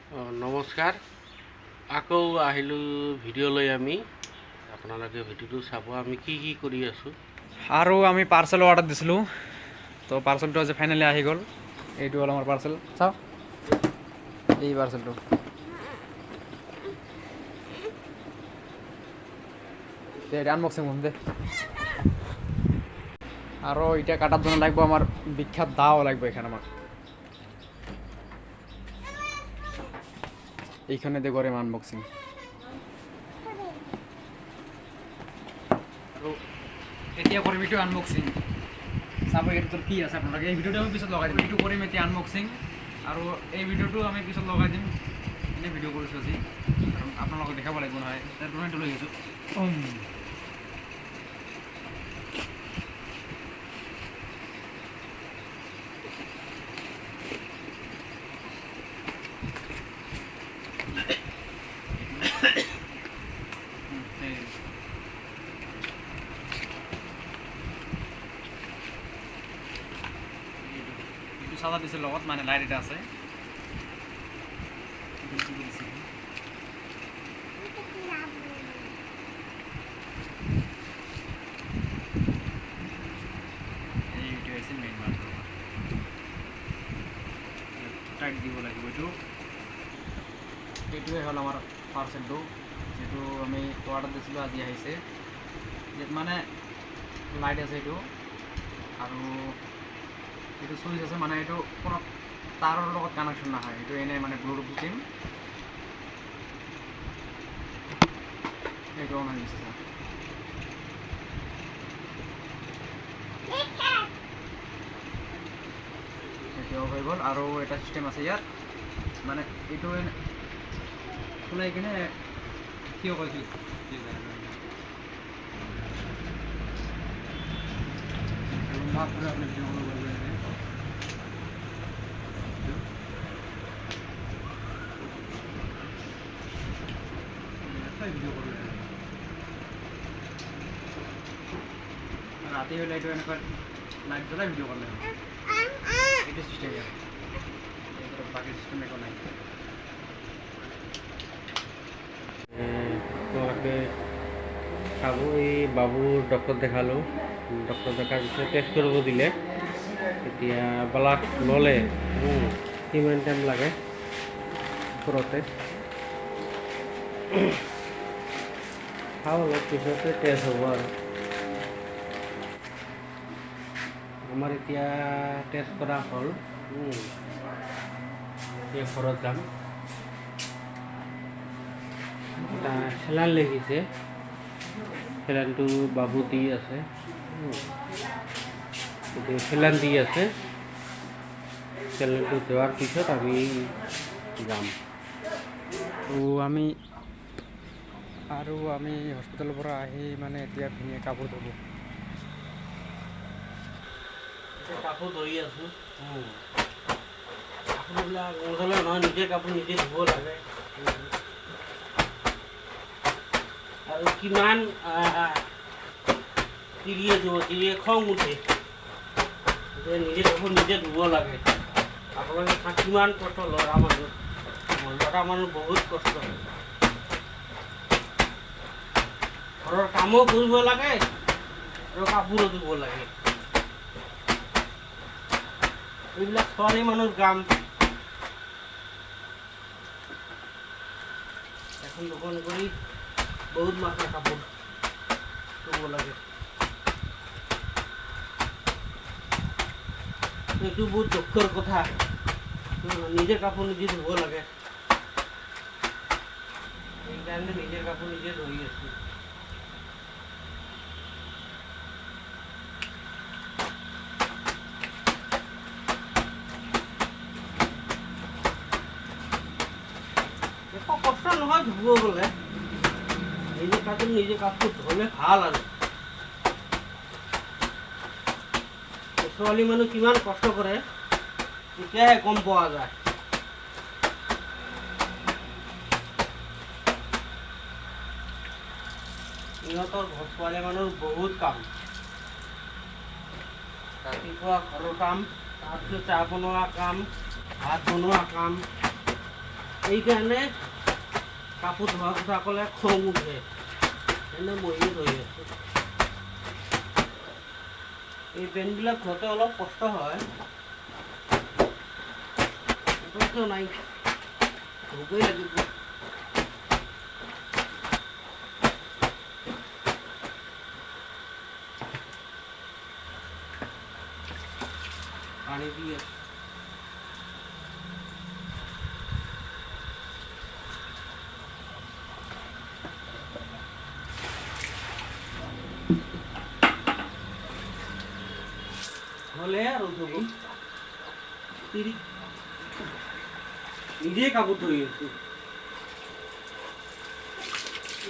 নমস্কাৰ আকৌ আহিলোঁ ভিডিঅ' লৈ আমি আপোনালোকে ভিডিঅ'টো চাব আমি কি কৰি আছোঁ আৰু আমি পাৰ্চেল অৰ্ডাৰ দিছিলোঁ তো পাৰ্চেলটো আজি ফাইনেলি আহি গ'ল এইটো হ'ল আমাৰ পাৰ্চেল চাওক এই পাৰ্চেলটো এটা আনবক্সিং কৰিম দে আৰু এতিয়া কাটাৰ জন্য লাগব আমাৰ বিখ্যাত দাও লাগব এখানে আমাক এইখানে দিয়ে কৰিম আনবক্সিং আৰু এতিয়া কৰিম এইটো আনবক্সিং চাব এইটোৰ কি আছে আপোনালোকে এই ভিডিঅ'টো আমি পিছত লগাই দিম এইটো কৰিম এতিয়া আনবক্সিং আৰু এই ভিডিঅ'টো আমি পিছত লগাই দিম এনেই ভিডিঅ' কৰিছোঁ আজি আৰু আপোনালোকক দেখাব লাগিব নহয় তাৰ ড্ৰইংটো লৈ আহিছোঁ সাদা দিছে লগত মানে লাইট এটা আছে এইটো আছে মেইন মাৰ্ক টাইট দিব লাগিব এইটোৱে হ'ল আমাৰ পাৰ্চেলটো যেটো আমি অৰ্ডাৰ দিছিলোঁ আজি আহিছে ইয়াত মানে লাইট আছে এইটো আৰু এইটো সুইচ আছে মানে এইটো কোনো তাৰৰ লগত কানেকশ্যন নহয় এইটো এনেই মানে ব্লুটুথ দিম এইটো অন হৈ গৈছে এইটো অফ হৈ গ'ল আৰু এটা চিষ্টেম আছে ইয়াত মানে এইটো খোলাই কিনে কিয় কৈছিল राति हो लाइट लाइट जला भिडिओ कर ये सिस्टम है बाकी सिस्टम में नहीं চাব এই বাবুৰ ডক্টৰ দেখালোঁ ডক্টৰ দেখাৰ পিছত টেষ্ট কৰিব দিলে এতিয়া ব্লাড ল'লে কিমান টাইম লাগে ওপৰতে চাওঁ অলপ পিছতে টেষ্ট হ'ব আৰু আমাৰ এতিয়া টেষ্ট কৰা হ'ল এতিয়া ঘৰত যাম এটা চেলাইন লিখিছে চেলাইনটো বাবু দি আছে চেলাইন দি আছে চেলাইনটো দেওয়াৰ পিছত আমি যাম আৰু আমি হস্পিটেলৰ পৰা আহি মানে এতিয়া ধুনীয়া কাপোৰ ধুব কাপোৰ ধুই আছোঁ কাপোৰবিলাক নধুলে নহয় নিজে কাপোৰ নিজে ধুব লাগে আৰু কিমান তিৰিয়ে খং উঠে নিজে কাপোৰ নিজে ধুব লাগে আপোনালোকে কিমান কষ্ট ল'ৰা মানুহ বহুত কষ্ট ঘৰৰ কামো কৰিব লাগে আৰু কাপোৰো ধুব লাগে এইবিলাক ছোৱালী মানুহৰ কাম এখন দোকান কৰি বহুত মাত্ৰা কাপোৰ ধুব লাগে এইটো বহুত দুখৰ কথা নিজে কাপোৰ নিজে ধুব লাগে সেইকাৰণে নিজে কাপোৰ নিজে ধুই আছোঁ কষ্ট নহয় ধুব গ'লে নিজে কাপোৰ ধুলে ভাল আৰু ছোৱালী মানুহ কিমান কষ্ট কৰে তেতিয়াহে গম পোৱা যায় ইহঁতৰ ছোৱালী মানুহৰ বহুত কাম ৰাতিপুৱা ঘৰৰ কাম তাৰপিছত চাহ বনোৱা কাম ভাত বনোৱা কাম এইকাৰণে কাপোৰ ধোৱা কথা ক'লে খং উঠে, এনে মৰিয়ে ধৰি আছোঁ। এই পেণ্টবিলাক ধোৱাতে অলপ কষ্ট হয়, উপায়তো নাই, ধুবই লাগিব। পানী দি আছোঁ। হ'লে আৰু ধুব নিজে কাপোৰ ধুই আছোঁ,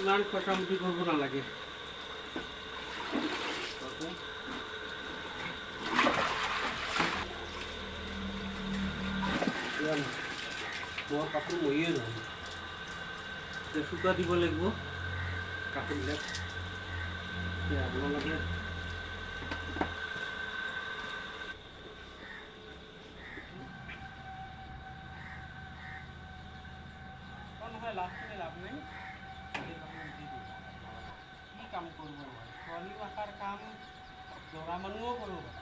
ইমান খটামুটি কৰিব নালাগে। মোৰ কাপোৰ মৰিয়ে নহয়, শুকা দিব লাগিব কাপোৰবিলাক। আপোনালোকে লাভ নাই, কি কাম কৰিব নোৱাৰে, ছোৱালী মাখাৰ কাম ল'ৰা মানুহও কৰিব পাৰে।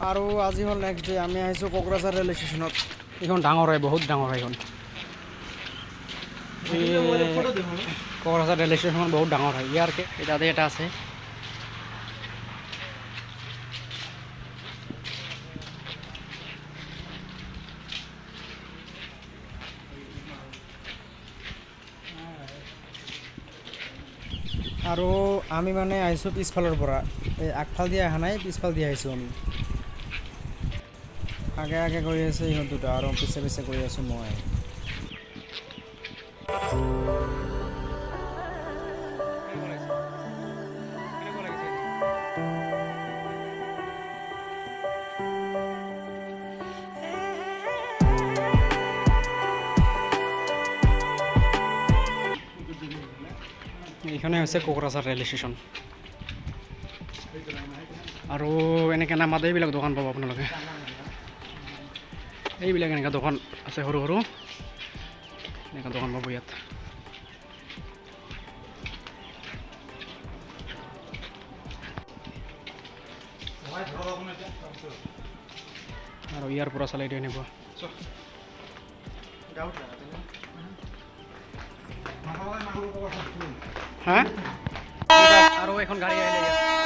আৰু আজি হ'ল নেক্সট ডে, আমি আহিছোঁ কোকৰাঝাৰ ৰেল ষ্টেচনত। এইখন ডাঙৰ হয়, বহুত ডাঙৰ হয় এইখন। কোকৰাঝাৰ ৰেল ষ্টেচনখন বহুত ডাঙৰ হয়। ইয়াৰ তাতে এটা আছে। আৰু আমি মানে আহিছোঁ পিছফালৰ পৰা, এই আগফাল দি অহা নাই, পিছফাল দি আহিছোঁ আমি। আগে আগে কৰি আছে ইহঁত দুটা আৰু পিছে পিছে কৰি আছোঁ মই। এইখানে হৈছে কোকৰাঝাৰ ৰেল ষ্টেচন। আৰু এনেকৈ নামাতে এইবিলাক দোকান পাব আপোনালোকে। এইবিলাক এনেকুৱা দোকান আছে সৰু সৰু, এনেকুৱা দোকান পাব ইয়াত। আৰু ইয়াৰ পৰা চালে এইটো এনেকুৱা। হা? আৰু এখন গাড়ী আহিলে ইয়াত।